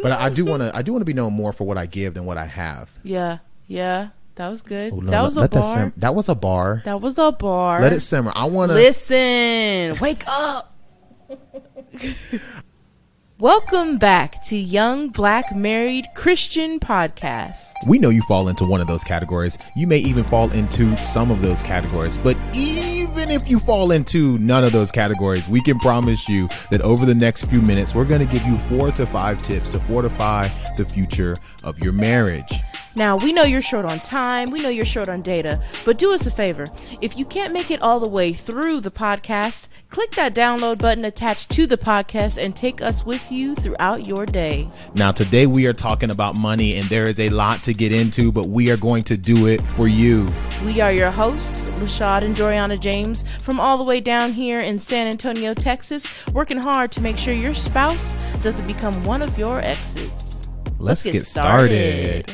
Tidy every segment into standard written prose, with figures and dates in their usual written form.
But I do want to be known more for what I give than what I have. Yeah. That was good. Oh, no, that was a bar. That was a bar. That was a bar. Let it simmer. I want to listen. Wake up. Welcome back to Young Black Married Christian Podcast. We know you fall into one of those categories. You may even fall into some of those categories. But even if you fall into none of those categories, we can promise you that over the next few minutes, we're going to give you 4 to 5 tips to fortify the future of your marriage. Now, we know you're short on time, we know you're short on data, but do us a favor. If you can't make it all the way through the podcast, click that download button attached to the podcast and take us with you throughout your day. Now, today we are talking about money, and there is a lot to get into, but we are going to do it for you. We are your hosts, Lashaude and Doriana James, from all the way down here in San Antonio, Texas, working hard to make sure your spouse doesn't become one of your exes. Let's get started.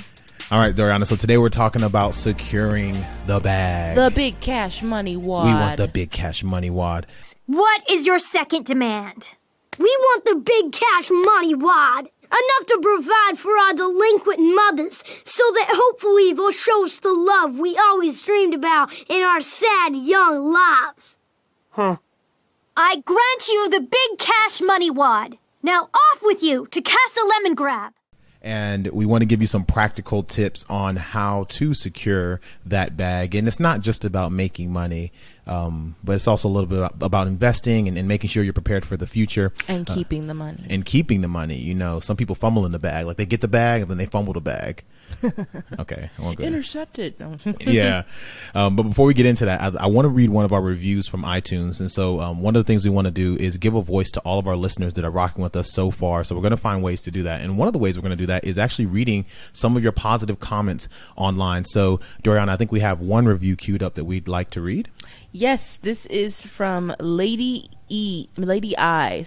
All right, Doriana, so today we're talking about securing the bag. The big cash money wad. We want the big cash money wad. What is your second demand? We want the big cash money wad. Enough to provide for our delinquent mothers so that hopefully they'll show us the love we always dreamed about in our sad young lives. I grant you the big cash money wad. Now off with you to Casa Lemon Grab. And we want to give you some practical tips on how to secure that bag. And it's not just about making money, but it's also a little bit about investing and making sure you're prepared for the future. And keeping the money. You know, some people fumble in the bag. Like they get the bag and then they fumble the bag. Okay. I won't go Intercepted. Yeah. But before we get into that, I want to read one of our reviews from iTunes. And so one of the things we want to do is give a voice to all of our listeners that are rocking with us so far. So we're going to find ways to do that. And one of the ways we're going to do that is actually reading some of your positive comments online. So Doriana, I think we have one review queued up that we'd like to read. Yes, this is from Lady I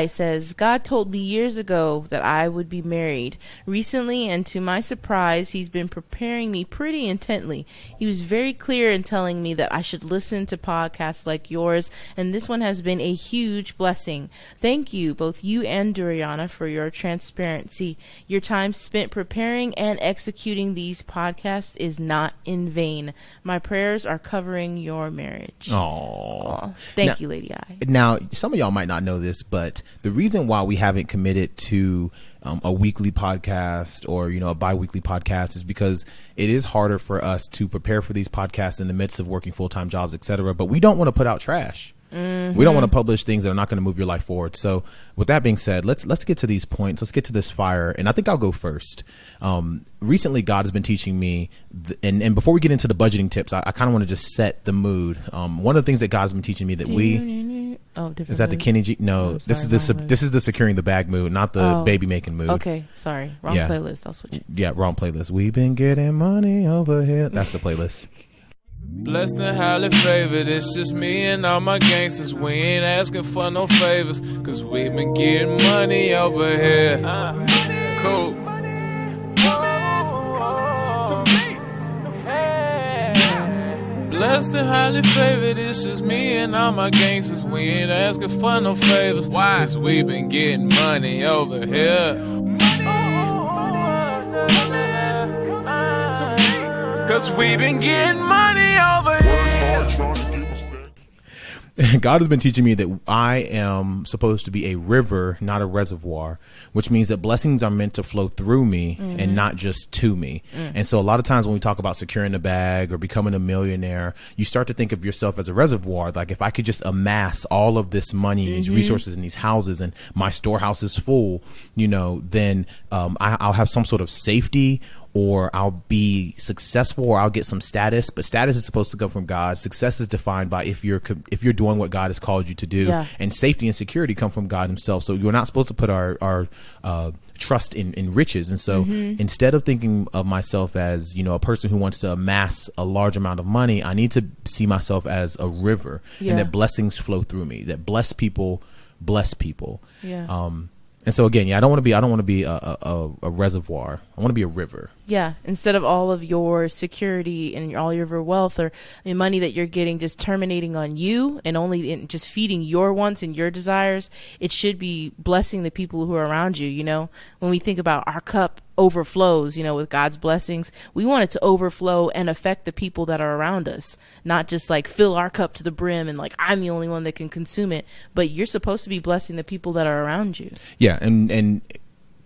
says, God told me years ago that I would be married. Recently, and to my surprise, he's been preparing me pretty intently. He was very clear in telling me that I should listen to podcasts like yours, and this one has been a huge blessing. Thank you, both you and Doriana, for your transparency. Your time spent preparing and executing these podcasts is not in vain. My prayers are covering your marriage. Aww. Thank you, Lady I. Now, some of y'all might not know this, but the reason why we haven't committed to a weekly podcast or, a bi-weekly podcast is because it is harder for us to prepare for these podcasts in the midst of working full-time jobs, etc. But we don't want to put out trash. We don't want to publish things that are not going to move your life forward. So with that being said, let's get to these points. Let's get to this fire. And I think I'll go first. Recently, God has been teaching me, and before we get into the budgeting tips, I kind of want to just set the mood. One of the things that God's been teaching me that is that mood? The Kenny G? No, sorry, this is the securing the bag mood, not the baby making mood. Okay, sorry, wrong playlist. I'll switch it. Yeah, wrong playlist. We've been getting money over here. That's the playlist. Blessed and highly favored, it's just me and all my gangsters. We ain't asking for no favors, cause we been getting money over here. Cool. Blessed and highly favored, it's just me and all my gangsters. We ain't asking for no favors, cause we been getting money over here. Cause we been getting money over here. God has been teaching me that I am supposed to be a river, not a reservoir, which means that blessings are meant to flow through me and not just to me. And so a lot of times when we talk about securing the bag or becoming a millionaire, you start to think of yourself as a reservoir. Like if I could just amass all of this money, these resources and these houses, and my storehouse is full, then I'll have some sort of safety, or I'll be successful, or I'll get some status. But status is supposed to come from God. Success is defined by if you're doing what God has called you to do, and safety and security come from God himself. So we're not supposed to put our trust in riches. And so instead of thinking of myself as, a person who wants to amass a large amount of money, I need to see myself as a river, and that blessings flow through me, that bless people bless people. And so again, I don't want to be a reservoir. I want to be a river. Yeah. Instead of all of your security and all your wealth or money that you're getting just terminating on you and only just feeding your wants and your desires, it should be blessing the people who are around you. When we think about our cup overflows, with God's blessings, we want it to overflow and affect the people that are around us, not just like fill our cup to the brim and like I'm the only one that can consume it, but you're supposed to be blessing the people that are around you. Yeah. And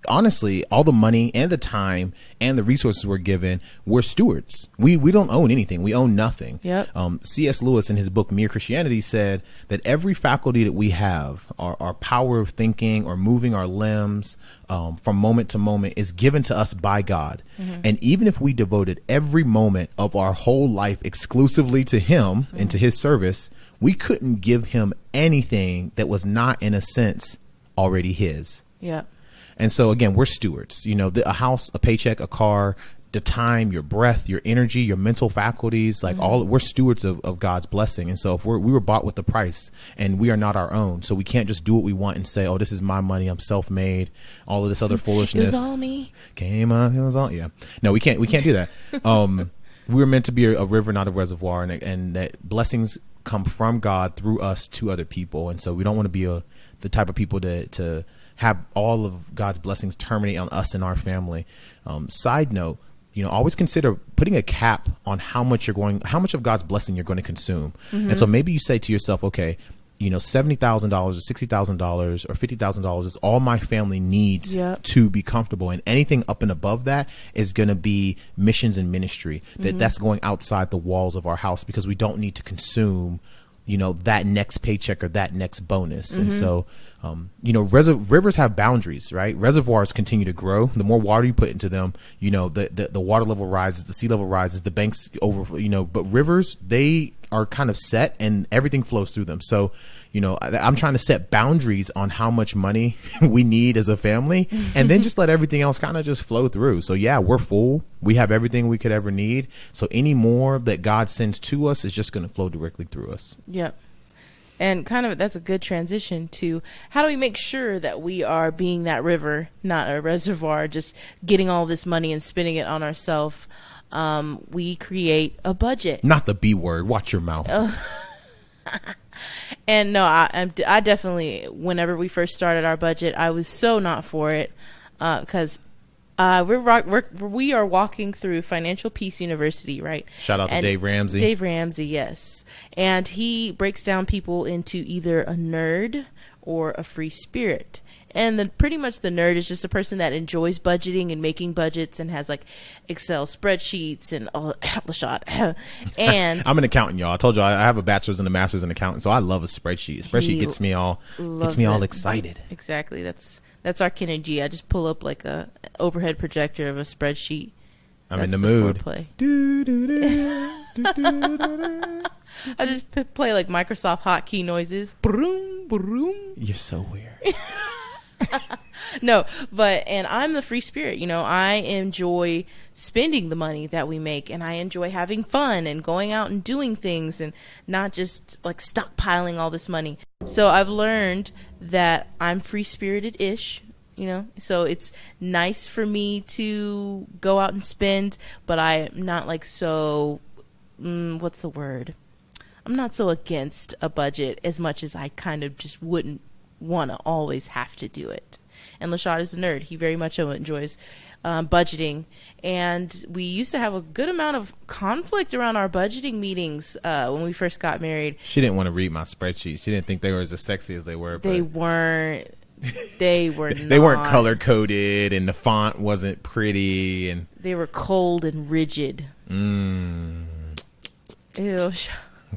honestly, all the money and the time and the resources we're given, we're stewards. We don't own anything. We own nothing. Yep. C.S. Lewis in his book Mere Christianity said that every faculty that we have, our power of thinking or moving our limbs from moment to moment, is given to us by God. Mm-hmm. And even if we devoted every moment of our whole life exclusively to him and to his service, we couldn't give him anything that was not, in a sense, already his. Yeah. And so, again, we're stewards. A house, a paycheck, a car, the time, your breath, your energy, your mental faculties, like we're stewards of God's blessing. And so if we were bought with the price and we are not our own. So we can't just do what we want and say, oh, this is my money, I'm self-made, all of this other foolishness. It was all me. Came up, it was all, yeah. No, we can't do that. We were meant to be a river, not a reservoir, and that blessings come from God through us to other people. And so we don't want to be the type of people to have all of God's blessings terminate on us and our family. Side note, always consider putting a cap on how much of God's blessing you're going to consume. Mm-hmm. And so maybe you say to yourself, okay, $70,000 or $60,000 or $50,000 is all my family needs to be comfortable. And anything up and above that is going to be missions and ministry. That's going outside the walls of our house, because we don't need to consume that next paycheck or that next bonus. Mm-hmm. And so, rivers have boundaries, right? Reservoirs continue to grow. The more water you put into them, the water level rises, the sea level rises, the banks but rivers, they are kind of set and everything flows through them. So, I'm trying to set boundaries on how much money we need as a family, and then just let everything else kind of just flow through. So yeah, we're full. We have everything we could ever need. So any more that God sends to us is just going to flow directly through us. Yep. And kind of that's a good transition to how do we make sure that we are being that river, not a reservoir, just getting all this money and spending it on ourselves. We create a budget. Not the B word. Watch your mouth. And no, I definitely, whenever we first started our budget, I was so not for it, because we are walking through Financial Peace University, right? Shout out to Dave Ramsey. Dave Ramsey, yes. And he breaks down people into either a nerd or a free spirit. And pretty much the nerd is just a person that enjoys budgeting and making budgets and has like Excel spreadsheets and Lashaude. And I'm an accountant, y'all. I told you I have a bachelor's and a master's in accounting, so I love a spreadsheet. A spreadsheet gets me all excited. Exactly. That's our Kennedy. I just pull up like a overhead projector of a spreadsheet. I'm in the mood. I just play like Microsoft hotkey noises. Broom, broom. You're so weird. No, and I'm the free spirit. I enjoy spending the money that we make, and I enjoy having fun and going out and doing things and not just like stockpiling all this money. So I've learned that I'm free spirited-ish, so it's nice for me to go out and spend, but I'm not like so, what's the word? I'm not so against a budget as much as I kind of just wouldn't want to always have to do it. And Lashaude is a nerd. He very much enjoys budgeting. And we used to have a good amount of conflict around our budgeting meetings when we first got married. She didn't want to read my spreadsheets. She didn't think they were as sexy as they were. They weren't. They were not. They weren't color coded, and the font wasn't pretty, and they were cold and rigid. Ew.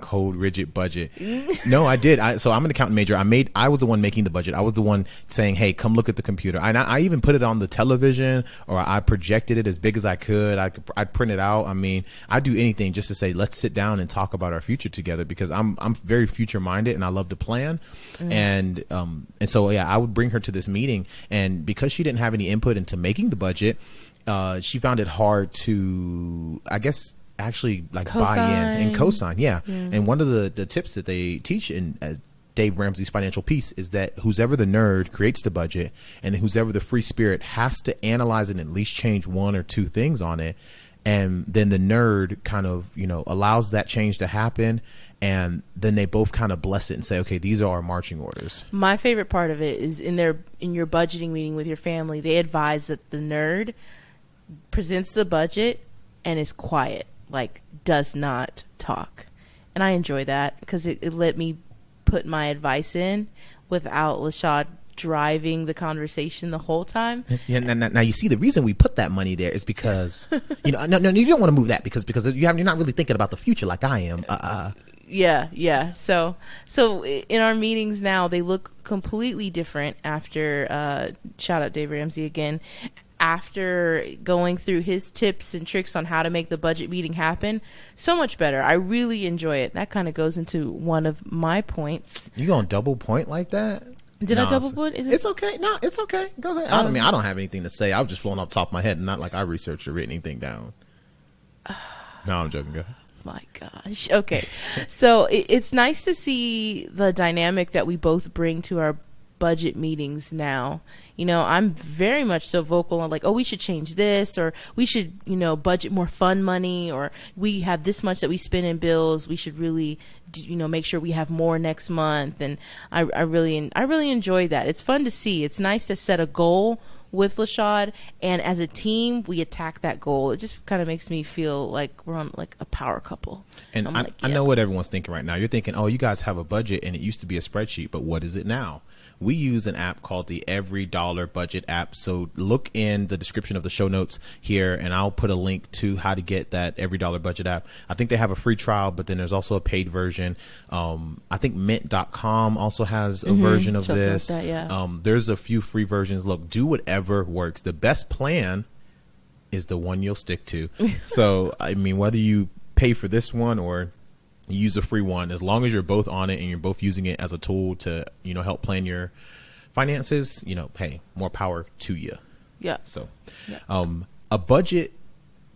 Cold, rigid budget. No, I did. So I'm an accountant major. I was the one making the budget. I was the one saying, hey, come look at the computer. I even put it on the television, or I projected it as big as I could. I'd print it out. I mean, I'd do anything just to say, let's sit down and talk about our future together, because I'm very future minded and I love to plan. And so, yeah, I would bring her to this meeting, and because she didn't have any input into making the budget, she found it hard to, I guess, actually like buy in and co-sign. Yeah. And one of the tips that they teach in Dave Ramsey's Financial Peace is that who's ever the nerd creates the budget, and then who's ever the free spirit has to analyze it and at least change one or two things on it. And then the nerd kind of, allows that change to happen. And then they both kind of bless it and say, okay, these are our marching orders. My favorite part of it is in your budgeting meeting with your family, they advise that the nerd presents the budget and is quiet, like does not talk. And I enjoy that because it let me put my advice in without Lashaude driving the conversation the whole time. Yeah, now you see the reason we put that money there is because no, you don't want to move that because you're not really thinking about the future like I am. Yeah. So in our meetings now, they look completely different after shout out Dave Ramsey again. After going through his tips and tricks on how to make the budget meeting happen, so much better. I really enjoy it. That kind of goes into one of my points. You gonna double point like that? Did I double point? It's okay. No, it's okay. Go ahead. I mean, I don't have anything to say. I was just flowing off the top of my head, and not like I researched or written anything down. No, I'm joking. Go ahead. My gosh. Okay. So it's nice to see the dynamic that we both bring to our budget meetings now. I'm very much so vocal on like, oh, we should change this, or we should, budget more fun money, or we have this much that we spend in bills. We should really, make sure we have more next month. And I really enjoy that. It's fun to see. It's nice to set a goal with Lashaude, and as a team, we attack that goal. It just kind of makes me feel like we're on like a power couple. And I know what everyone's thinking right now. You're thinking, oh, you guys have a budget, and it used to be a spreadsheet, but what is it now? We use an app called the Every Dollar Budget app. So look in the description of the show notes here, and I'll put a link to how to get that Every Dollar Budget app. I think they have a free trial, but then there's also a paid version. I think mint.com also has a version of this. Like that, yeah. There's a few free versions. Look, do whatever works. The best plan is the one you'll stick to. So, I mean, whether you pay for this one or use a free one, as long as you're both on it and you're both using it as a tool to help plan your finances, hey, more power to you. Yeah. So a budget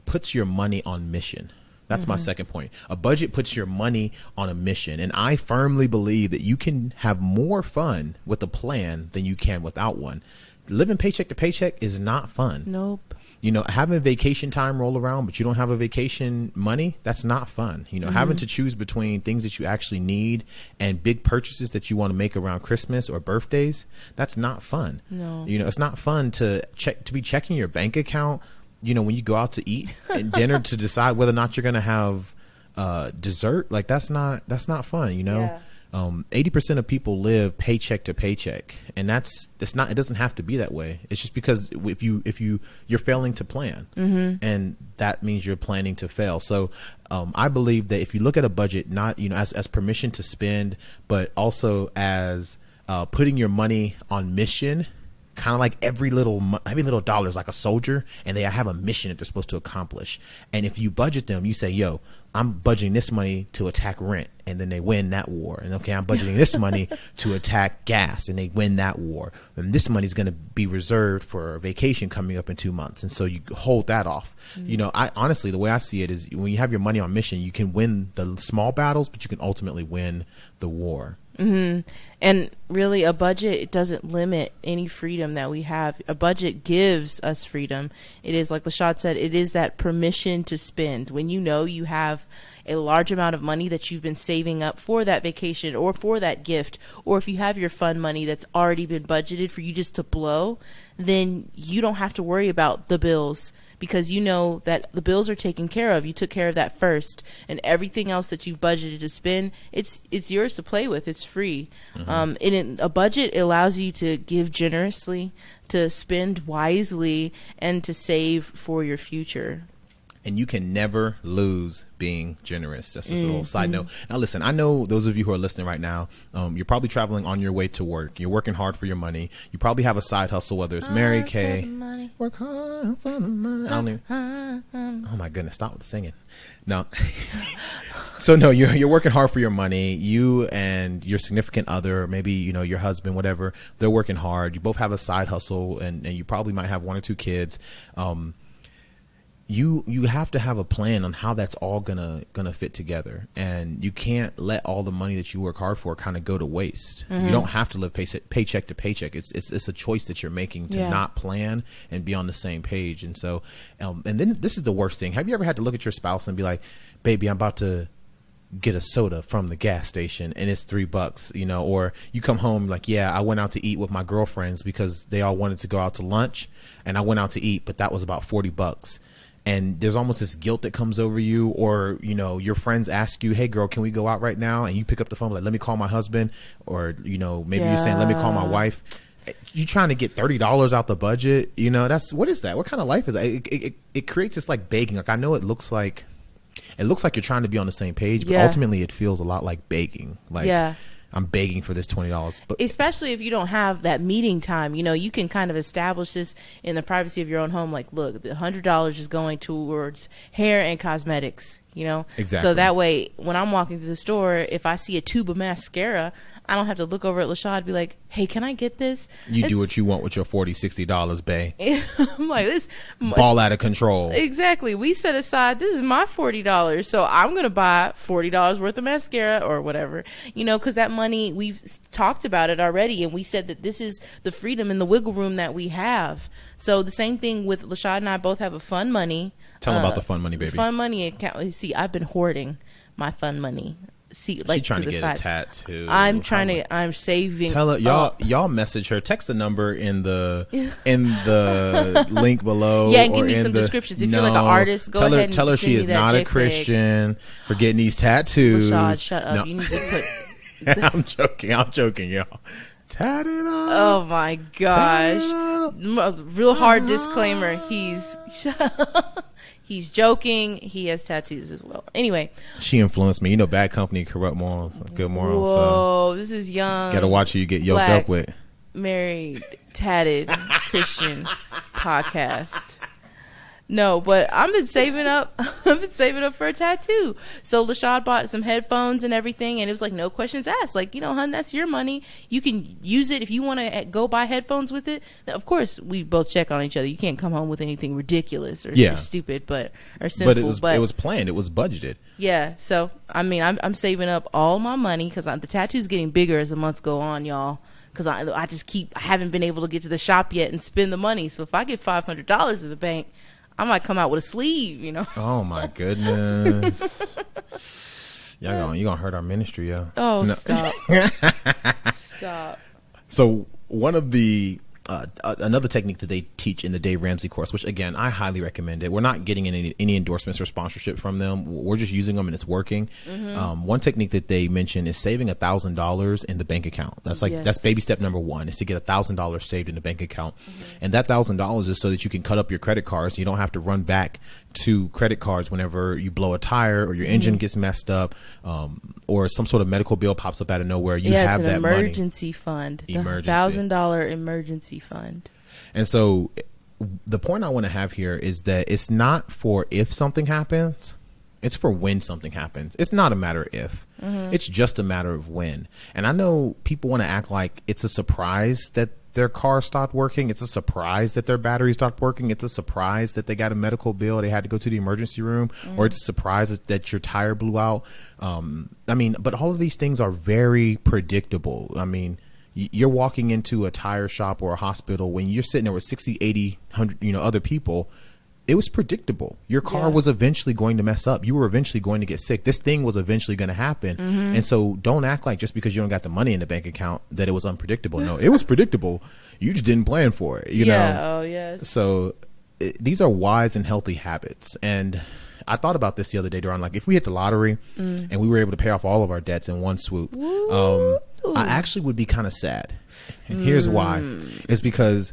puts your money on mission. That's my second point. A budget puts your money on a mission, and I firmly believe that you can have more fun with a plan than you can without one. Living paycheck to paycheck is not fun. Nope. Having vacation time roll around, but you don't have a vacation money, that's not fun. Having to choose between things that you actually need and big purchases that you want to make around Christmas or birthdays, that's not fun. No. It's not fun to be checking your bank account, when you go out to eat and dinner to decide whether or not you're going to have dessert. Like that's not fun, Yeah. 80% of people live paycheck to paycheck, and it doesn't have to be that way. It's just because if you're failing to plan, and that means you're planning to fail. So I believe that if you look at a budget, not as permission to spend, but also as putting your money on mission, kind of like every little dollar is like a soldier, and they have a mission that they're supposed to accomplish. And if you budget them, you say, yo, I'm budgeting this money to attack rent, and then they win that war. And okay, I'm budgeting this money to attack gas, and they win that war. And this money is going to be reserved for a vacation coming up in 2 months. And so you hold that off. I honestly, the way I see it is when you have your money on mission, you can win the small battles, but you can ultimately win the war. And really, a budget doesn't limit any freedom that we have. A budget gives us freedom. It is, like Lashaude said, it is that permission to spend. When you have a large amount of money that you've been saving up for that vacation or for that gift, or if you have your fun money that's already been budgeted for you just to blow, then you don't have to worry about the bills, because you know that the bills are taken care of. You took care of that first, and everything else that you've budgeted to spend, it's yours to play with. It's free. A budget allows you to give generously, to spend wisely, and to save for your future. And you can never lose being generous. That's just a little side note. Now, listen, I know those of you who are listening right now, you're probably traveling on your way to work. You're working hard for your money. You probably have a side hustle, whether it's Mary Kay. Work hard for the money. I don't even, oh, my goodness. Stop with the singing. No. So, no, you're working hard for your money. You and your significant other, maybe, your husband, whatever, they're working hard. You both have a side hustle, and you probably might have 1 or 2 kids. you have to have a plan on how that's all gonna fit together, and you can't let all the money that you work hard for kind of go to waste. You don't have to live paycheck to paycheck. It's a choice that you're making to not plan and be on the same page. And so, and then this is the worst thing. Have you ever had to look at your spouse and be like, "Baby, I'm about to get a soda from the gas station and it's $3, you know," or you come home like, "Yeah, I went out to eat with my girlfriends because they all wanted to go out to lunch, and I went out to eat, but that was about $40." And there's almost this guilt that comes over you, or, you know, your friends ask you, "Hey girl, can we go out right now?" And you pick up the phone like, "Let me call my husband," or, you know, maybe you're saying, "Let me call my wife." You trying to get $30 out the budget, you know, what is that? What kind of life is that? It creates this like begging. Like, I know it looks like you're trying to be on the same page, but ultimately it feels a lot like begging. Like, I'm begging for this $20. But especially if you don't have that meeting time, you know, you can kind of establish this in the privacy of your own home. Like, look, the $100 is going towards hair and cosmetics, you know? Exactly. So that way, when I'm walking through the store, if I see a tube of mascara, I don't have to look over at Lashaude and be like, "Hey, can I get this?" You do what you want with your $40, $60, bae. I'm like, this ball out of control. Exactly. We set aside, this is my $40, so I'm going to buy $40 worth of mascara or whatever, you know, because that money, we've talked about it already, and we said that this is the freedom and the wiggle room that we have. So the same thing with Lashaude and I both have a fun money. Tell them about the fun money, baby. Fun money account. You see, I've been hoarding my fun money. See, like, she's trying to get side. a tattoo. I'm saving. Tell her, y'all message her, text the number in the link below. Yeah, and give me some descriptions. If you're like an artist, go ahead and tell her send she me is that not a JPEG. Christian for getting these tattoos. Lashaude, shut up. No. You need to put. I'm joking, y'all. Tatted up. Oh my gosh! Real hard disclaimer. He's joking. He has tattoos as well. Anyway, she influenced me. You know, bad company, corrupt morals, good morals. Whoa, this is young. Gotta watch who you get yoked Black, up with. Married, tatted Christian podcast. No, but I've been saving up. I've been saving up for a tattoo. So Lashaude bought some headphones and everything, and it was like no questions asked. Like, you know, hun, that's your money. You can use it if you want to go buy headphones with it. Now, of course, we both check on each other. You can't come home with anything ridiculous or stupid, or sinful. But it was planned. It was budgeted. Yeah. So I mean, I'm saving up all my money because the tattoo's getting bigger as the months go on, y'all. Because I haven't been able to get to the shop yet and spend the money. So if I get $500 in the bank, I might come out with a sleeve, you know. Oh my goodness. You gonna hurt our ministry, yo. Oh, no. Stop. Stop. So one of the another technique that they teach in the Dave Ramsey course, which again I highly recommend it. We're not getting any endorsements or sponsorship from them. We're just using them and it's working. One technique that they mention is saving $1,000 in the bank account. That's that's baby step number one, is to get $1,000 saved in the bank account, and that $1,000 is so that you can cut up your credit cards. You don't have to run back to credit cards whenever you blow a tire or your engine gets messed up, or some sort of medical bill pops up out of nowhere. You have that money. Emergency fund. $1,000 emergency fund. And so the point I want to have here is that it's not for if something happens, it's for when something happens. It's not a matter of if, it's just a matter of when. And I know people want to act like it's a surprise that their car stopped working. It's a surprise that their battery stopped working. It's a surprise that they got a medical bill. They had to go to the emergency room, or it's a surprise that your tire blew out. I mean, but all of these things are very predictable. I mean, you're walking into a tire shop or a hospital when you're sitting there with 60, 80, 100, other people. It was predictable. Your car was eventually going to mess up. You were eventually going to get sick. This thing was eventually going to happen. And so don't act like just because you don't got the money in the bank account that it was unpredictable. No, it was predictable. You just didn't plan for it, you know? Oh, yes. So these are wise and healthy habits. And I thought about this the other day, Duran. Like, if we hit the lottery and we were able to pay off all of our debts in one swoop, I actually would be kind of sad. And here's why. It's because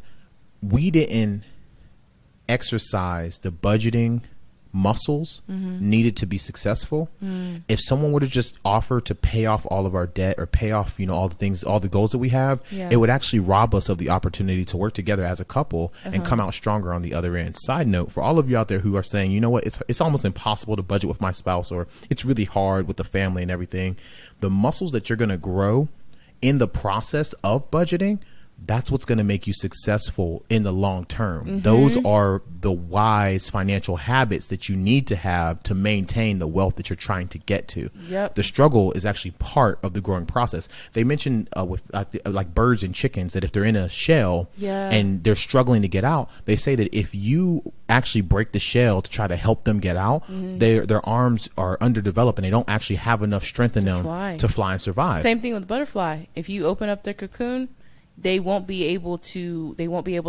we didn't exercise the budgeting muscles needed to be successful. If someone would have just offered to pay off all of our debt or pay off, all the things, all the goals that we have, it would actually rob us of the opportunity to work together as a couple and come out stronger on the other end. Side note, for all of you out there who are saying, you know what, it's almost impossible to budget with my spouse, or it's really hard with the family and everything, the muscles that you're going to grow in the process of budgeting that's what's going to make you successful in the long term. Those are the wise financial habits that you need to have to maintain the wealth that you're trying to get to. Yep. The struggle is actually part of the growing process. They mentioned with like birds and chickens that if they're in a shell and they're struggling to get out, they say that if you actually break the shell to try to help them get out, their arms are underdeveloped and they don't actually have enough strength in them to fly and survive. Same thing with butterfly. If you open up their cocoon, they won't be able to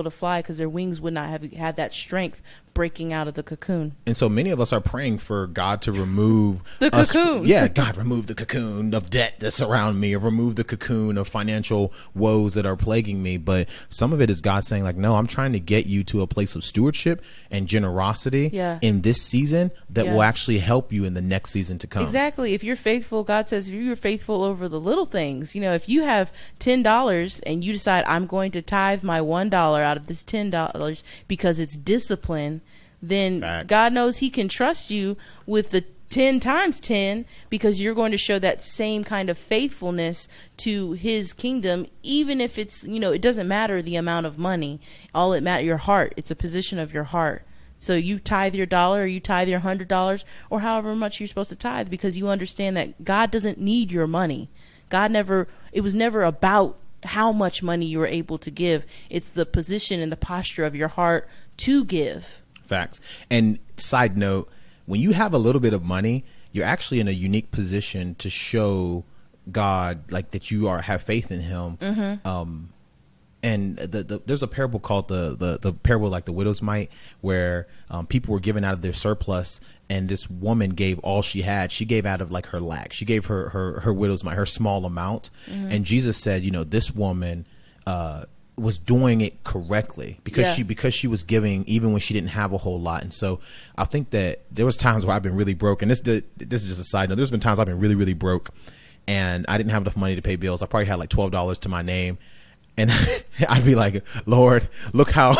fly because their wings would not have had that strength breaking out of the cocoon. And so many of us are praying for God to remove the cocoon. God, remove the cocoon of debt that's around me, or remove the cocoon of financial woes that are plaguing me. But some of it is God saying like, no, I'm trying to get you to a place of stewardship and generosity in this season that will actually help you in the next season to come. Exactly. If you're faithful, God says, if you're faithful over the little things, if you have $10 and you decide I'm going to tithe my $1 out of this $10 because it's discipline, then Facts. God knows he can trust you with the 10 times 10 because you're going to show that same kind of faithfulness to his kingdom, even if it's, it doesn't matter the amount of money. All it matters, your heart. It's a position of your heart. So you tithe your $1 or you tithe your $100 or however much you're supposed to tithe, because you understand that God doesn't need your money. It was never about how much money you were able to give. It's the position and the posture of your heart to give. Facts. And side note, when you have a little bit of money, you're actually in a unique position to show God like that you have faith in him. And there's a parable called the parable like the widow's mite, where people were giving out of their surplus, and this woman gave all she had. She gave out of like her lack. She gave her widow's mite, her small amount. And Jesus said, this woman was doing it correctly because she was giving even when she didn't have a whole lot. And so I think that there was times where I've been really broke, and this is just a side note. There's been times I've been really, really broke, and I didn't have enough money to pay bills. I probably had like $12 to my name, and I'd be like, Lord, look how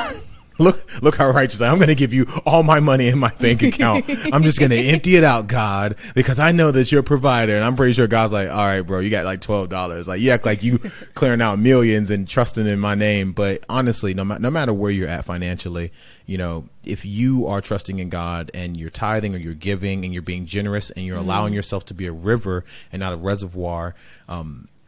righteous I am. I'm going to give you all my money in my bank account. I'm just going to empty it out, God, because I know that you're a provider. And I'm pretty sure God's like, all right, bro, you got like $12. Like, you act like you clearing out millions and trusting in my name. But honestly, no matter where you're at financially, if you are trusting in God and you're tithing or you're giving and you're being generous and you're allowing yourself to be a river and not a reservoir,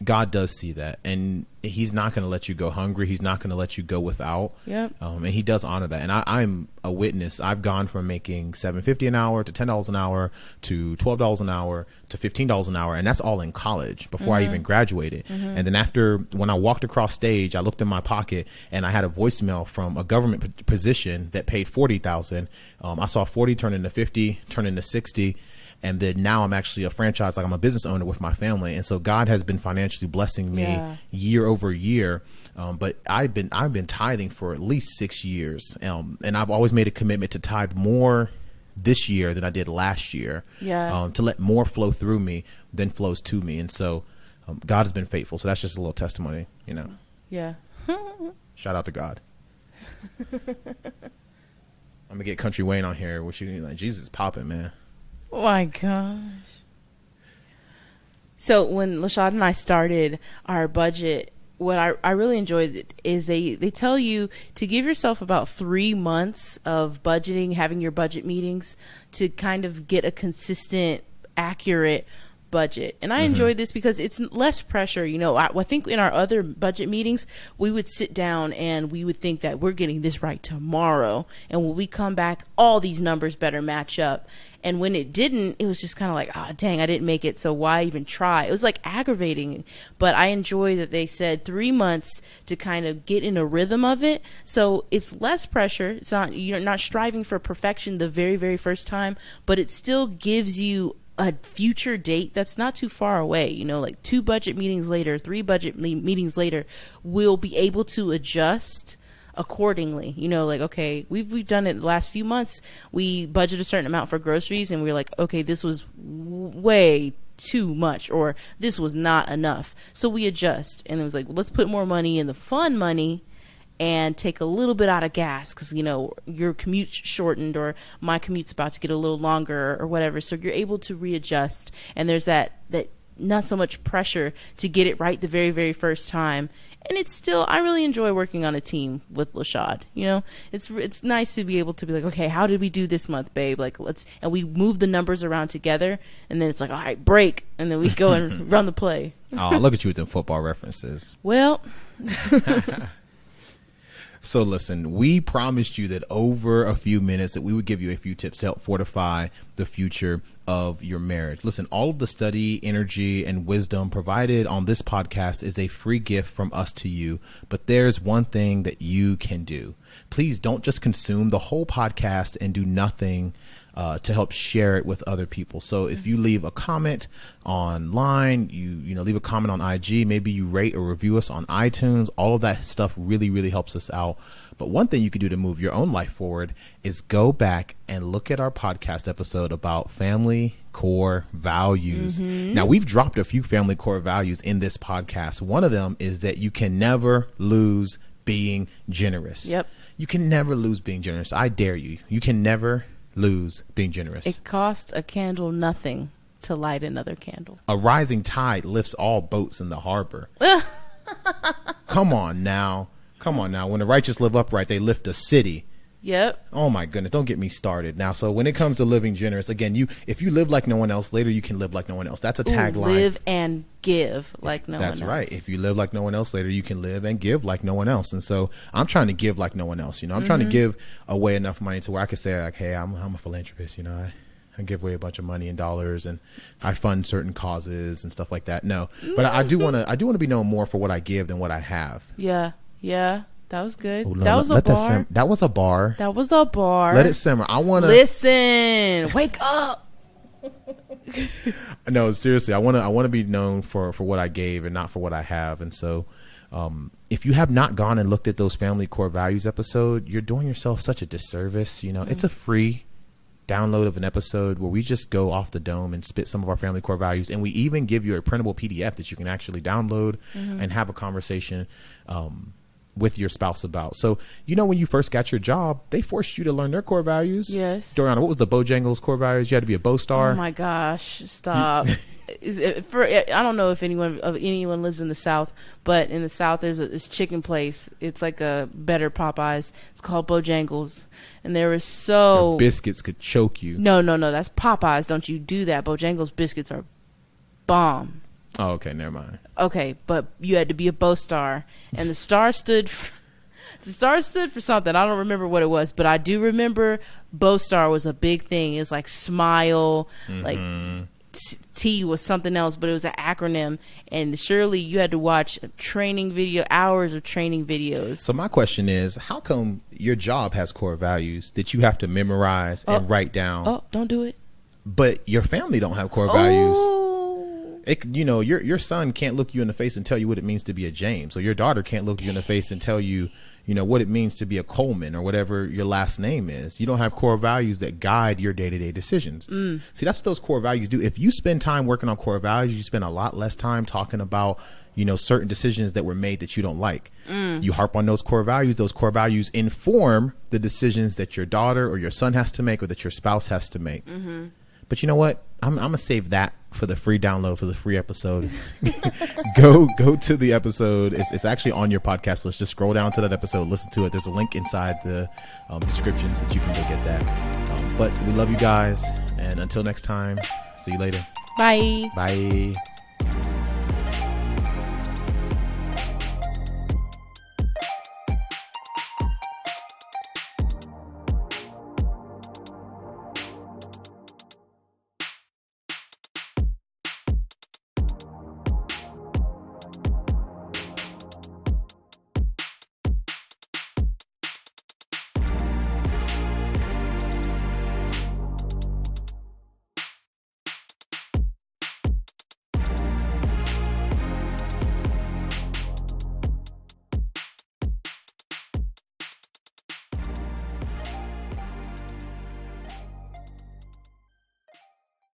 God does see that, and he's not going to let you go hungry. He's not going to let you go without. Yep. And he does honor that. And I'm a witness. I've gone from making $7.50 an hour to $10 an hour to $12 an hour to $15 an hour. And that's all in college before I even graduated. And then when I walked across stage, I looked in my pocket and I had a voicemail from a government position that paid $40,000. I saw 40 turn into 50, turn into 60. And then now I'm actually a franchise, like I'm a business owner with my family. And so God has been financially blessing me year over year. But I've been tithing for at least 6 years. And I've always made a commitment to tithe more this year than I did last year. To let more flow through me than flows to me. And so God has been faithful. So that's just a little testimony, Yeah. Shout out to God. I'm going to get Country Wayne on here. Which you like, Jesus is popping, man. Oh my gosh. So when Lashaude and I started our budget, what I really enjoyed is they tell you to give yourself about 3 months of budgeting, having your budget meetings to kind of get a consistent, accurate budget. And I enjoyed this because it's less pressure. I think in our other budget meetings, we would sit down and we would think that we're getting this right tomorrow. And when we come back, all these numbers better match up. And when it didn't, it was just kind of like, oh, dang, I didn't make it. So why even try? It was like aggravating. But I enjoy that they said 3 months to kind of get in a rhythm of it. So it's less pressure. It's not, you're not striving for perfection the very, very first time, but it still gives you a future date that's not too far away. Like 2 budget meetings later, 3 budget meetings later, we'll be able to adjust accordingly. Like, okay, we've done it the last few months. We budget a certain amount for groceries and we're like, okay, this was way too much, or this was not enough. So we adjust, and it was like, let's put more money in the fun money and take a little bit out of gas because, your commute's shortened or my commute's about to get a little longer or whatever. So you're able to readjust, and there's that not so much pressure to get it right the very, very first time. And it's still, I really enjoy working on a team with Lashaude. You know, it's nice to be able to be like, okay, how did we do this month, babe? Like, and we move the numbers around together, and then it's like, all right, break, and then we go and run the play. Oh, look at you with them football references. Well, so listen, we promised you that over a few minutes that we would give you a few tips to help fortify the future of your marriage. Listen, all of the study, energy, and wisdom provided on this podcast is a free gift from us to you. But there's one thing that you can do. Please don't just consume the whole podcast and do nothing to help share it with other people. So if you leave a comment online, you know, leave a comment on IG, maybe you rate or review us on iTunes, all of that stuff really, really helps us out. But one thing you could do to move your own life forward is go back and look at our podcast episode about family core values. Now, we've dropped a few family core values in this podcast. One of them is that you can never lose being generous. Yep. You can never lose being generous. I dare you. You can never lose being generous. it costs a candle nothing to light another candle. A rising tide lifts all boats in the harbor. Come on now. When the righteous live upright, they lift a city. Yep. Oh my goodness. Don't get me started. Now, so when it comes to living generous, again, if you live like no one else, later you can live like no one else. That's a tagline. Live and give like no one else. That's right. If you live like no one else, later you can live and give like no one else. And so I'm trying to give like no one else. You know, I'm trying to give away enough money to where I could say like, hey, I'm a philanthropist. You know, I give away a bunch of money in dollars and I fund certain causes and stuff like that. No, but I do want to be known more for what I give than what I have. Yeah. That was good. Oh, no, that was a bar. That was a bar. That was a bar. Let it simmer. I want to listen. Wake up. No, seriously. I want to be known for what I gave and not for what I have. And so, if you have not gone and looked at those family core values episode, you're doing yourself such a disservice. You know, it's a free download of an episode where we just go off the dome and spit some of our family core values, and we even give you a printable PDF that you can actually download and have a conversation with your spouse about. So, you know, when you first got your job, they forced you to learn their core values. Yes. Doriana, what was the Bojangles core values? You had to be a Bo Star. Oh my gosh, stop. I don't know if anyone lives in the South, but in the South there's this chicken place. It's like a better Popeyes. It's called Bojangles, and there was Their biscuits could choke you. No, that's Popeyes. Don't you do that? Bojangles biscuits are bomb. Oh, okay, never mind. Okay, but you had to be a Bo Star, and the star stood for something. I don't remember what it was, but I do remember Bo Star was a big thing. It's like smile, like T was something else, but it was an acronym. And surely you had to watch hours of training videos. So my question is, how come your job has core values that you have to memorize and write down? Oh, don't do it. But your family don't have core values. You know, your son can't look you in the face and tell you what it means to be a James, or your daughter can't look you in the face and tell you, you know, what it means to be a Coleman or whatever your last name is. You don't have core values that guide your day-to-day decisions. See, that's what those core values do. If you spend time working on core values, you spend a lot less time talking about, you know, certain decisions that were made that you don't like. You harp on those core values. Those core values inform the decisions that your daughter or your son has to make or that your spouse has to make. But you know what? I'm going to save that for the free download, for the free episode. Go to the episode. It's actually on your podcast list. Just scroll down to that episode, listen to it. There's a link inside the descriptions that you can go get that. But we love you guys. And until next time, see you later. Bye. Bye.